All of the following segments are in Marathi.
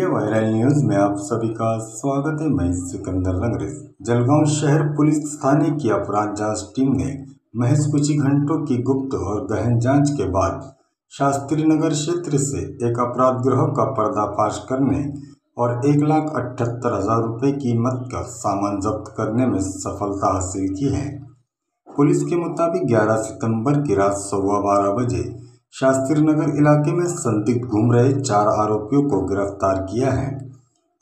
इंडिया वायरल न्यूज में आप सभी का स्वागत है। मैं सिकंदर लंगरेज। जलगांव शहर पुलिस थाने की अपराध जांच टीम ने महज कुछ ही घंटों की गुप्त और गहन जांच के बाद शास्त्री नगर क्षेत्र से एक अपराध गिरोह का पर्दाफाश करने और 1,78,000 रुपये कीमत का सामान जब्त करने में सफलता हासिल की है। पुलिस के मुताबिक 11 सितंबर की रात 12:15 बजे शास्त्री नगर इलाके में संदिग्ध घूम रहे 4 आरोपियों को गिरफ्तार किया है।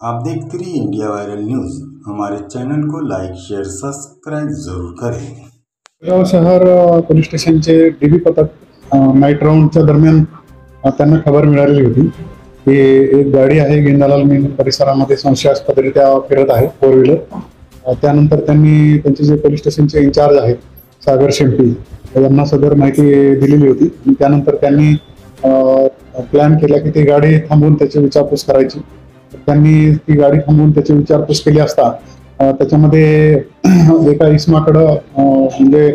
आप देखते रहिए इंडिया वायरल न्यूज। हमारे चॅनल को लाईक शेअर सबस्क्राईब जरूर करें। जळगाव शहर पोलीस स्टेशनचे डीबी पथक नाईट राऊंडच्या दरम्यान त्यांना खबर मिळालेली होती की एक गाडी आहे गेंदालाल मिल परिसरामध्ये संशयास्पदरित्या फिरत आहे 4 व्हीलर। त्यानंतर त्यांनी त्यांचे जे पोलीस स्टेशनचे इंचार्ज आहेत सागर शेंपी यांना सदर माहिती दिलेली होती। त्यानंतर त्यांनी प्लॅन केला की ती गाडी थांबवून त्याची विचारपूस करायची। त्यांनी ती गाडी थांबवून त्याची विचारपूस केली असता त्याच्यामध्ये एका इसमाकडे म्हणजे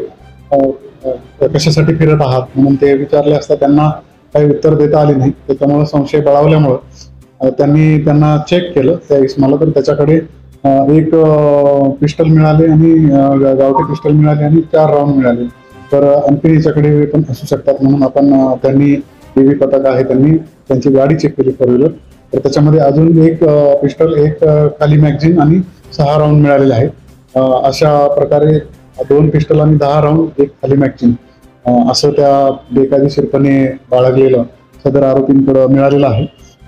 कशासाठी फिरत आहात म्हणून ते विचारले असता त्यांना काही उत्तर देता आले नाही। त्याच्यामुळे संशय बळावल्यामुळे त्यांनी त्यांना चेक केलं त्या इसमाला, तर त्याच्याकडे एक पिस्टल मिळाले आणि गावठी पिस्टल मिळाले आणि 4 राऊंड मिळाले। तर आणखी याच्याकडे पण असू शकतात म्हणून आपण त्यांनी डीबी पथक आहे त्यांनी त्यांची गाडी चेक केली 4 व्हीलर। तर त्याच्यामध्ये अजून एक पिस्टल, एक खाली मॅगझिन आणि 6 राऊंड मिळालेले आहेत। अशा प्रकारे 2 पिस्टल आणि 10 राऊंड, एक खाली मॅगझिन असं त्या बेकायदेशीरपणे बाळगलेलं सदर आरोपींकडे मिळालेलं आहे।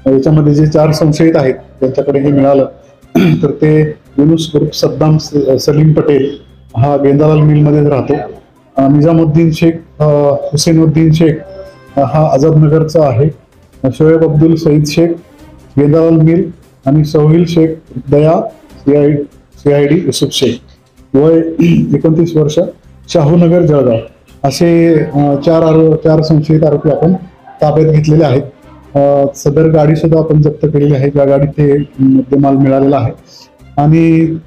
याच्यामध्ये जे 4 संशयित आहेत त्यांच्याकडे हे मिळालं तर ते युनुस ग्रुप सद्दाम सलीम पटेल हा गेंदालाल मिल मध्ये राहतो। निजामुद्दीन शेख हुसेनुद्दीन शेख हा आझादनगरचा आहे। शोएब अब्दुल सईद शेख गेंदालाल मिल आणि सोहिल शेख दया CID युसुफ शेख वय 29 वर्ष शाहूनगर जळगाव असे 4 संशयित आरोपी आपण ताब्यात घेतलेले आहेत। सदर गाडी सुद्धा आपण जप्त केलेली आहे, ज्या गाडीत ते मुद्देमाल मिळालेला आहे आणि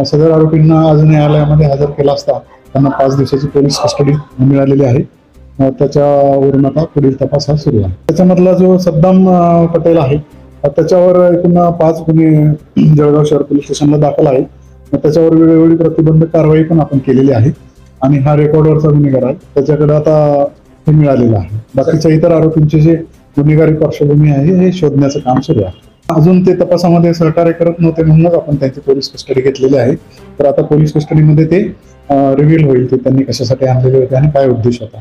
सदर आरोपींना आज न्यायालयामध्ये हजर केला असता त्यांना 5 दिवसाची पोलीस कस्टडी मिळालेली आहे। त्याच्यावरून आता पुढील तपास हा सुरू आहे। त्याच्यामधला जो सद्दाम पटेल आहे त्याच्यावर एकूण 5 गुन्हे जळगाव शहर पोलीस स्टेशनला दाखल आहे। त्याच्यावर वेगवेगळी प्रतिबंधक कारवाई पण आपण केलेली आहे आणि हा रेकॉर्डवरचा गुन्हेगार आहे, त्याच्याकडे आता हे मिळालेलं आहे। बाकीच्या इतर आरोपींचे जे गुन्हेगारी पार्श्वभूमी आहे हे शोधण्याचं काम सुरू आहे। अजून ते तपासामध्ये सहकार्य करत नव्हते म्हणूनच आपण त्यांची पोलीस कस्टडी घेतलेली आहे। तर आता पोलीस कस्टडीमध्ये ते रिव्हील होईल की त्यांनी कशासाठी आणलेले होते आणि काय उद्देश होता।